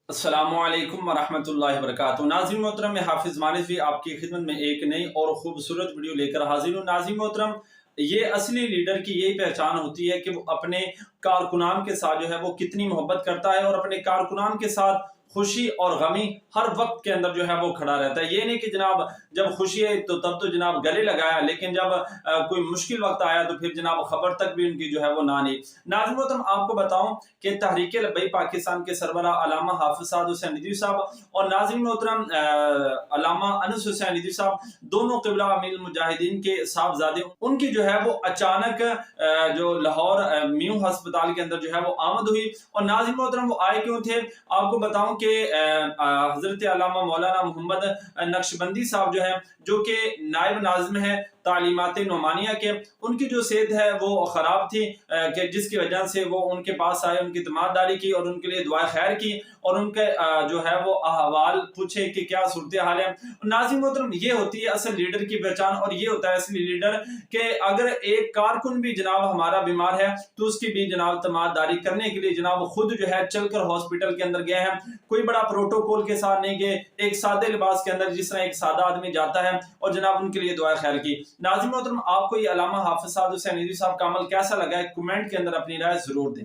अस्सलामु अलैकुम वरहमतुल्लाहि वबरकातुहू। नाज़रीन मोहतरम, मैं हाफिज़ मानिज़ आपकी खिदमत में एक नई और खूबसूरत वीडियो लेकर हाजिर हूँ। नाज़रीन मोहतरम, ये असली लीडर की यही पहचान होती है कि वो अपने कारकुनान के साथ जो है वो कितनी मोहब्बत करता है और अपने कारकुनान के साथ खुशी और गमी हर वक्त के अंदर जो है वो खड़ा रहता है। ये नहीं कि जनाब जब खुशी है तो तब तो जनाब गले लगाया, लेकिन जब कोई मुश्किल वक्त आया तो फिर जनाब खबर तक भी उनकी जो है वो ना ली। नाज़रीन मोहतरम, आपको बताऊं कि तहरीक लब्बैक पाकिस्तान के सरबराह अल्लामा हाफिज साद हुसैन नदवी साहब और नाज़रीन मोहतरम अल्लामा अनस हुसैन नदवी साहब, दोनों क़िबला अमीरुल मुजाहिदीन के साहबजादे, उनकी जो है वो अचानक जो लाहौर म्यू अस्पताल के अंदर जो है वो आमद हुई। और नाज़रीन मोहतरम, वो आए क्यों थे आपको बताऊं कि हजरत अल्लामा मौलाना मोहम्मद नक्शबंदी साहब जो है, जो कि नायब नाज़िम है तालीमात नोमानिया के, उनकी जो सेहत है वो ख़राब थी, कि जिसकी वजह से वो उनके पास आए, उनकी तमादारी की और उनके लिए दुआ खैर की और उनके जो है वो अहवाल पूछे कि क्या सूरत हाल है। नाज़रीन मोहतरम, ये होती है असल लीडर की पहचान और ये होता है असली लीडर कि अगर एक कारकुन भी जनाब हमारा बीमार है तो उसकी भी जनाब तमादारी करने के लिए जनाब वो खुद जो है चलकर हॉस्पिटल के अंदर गए हैं। कोई बड़ा प्रोटोकॉल के साथ नहीं गए, एक सादे लिबास के अंदर जिस तरह एक सादा आदमी जाता है और जनाब उनके लिए दुआ खैर की। नाज़रीन मोहतरम, आपको ये अल्लामा हाफिज साद हुसैन नदवी साहब का अमल कैसा लगा है, कमेंट के अंदर अपनी राय जरूर दें।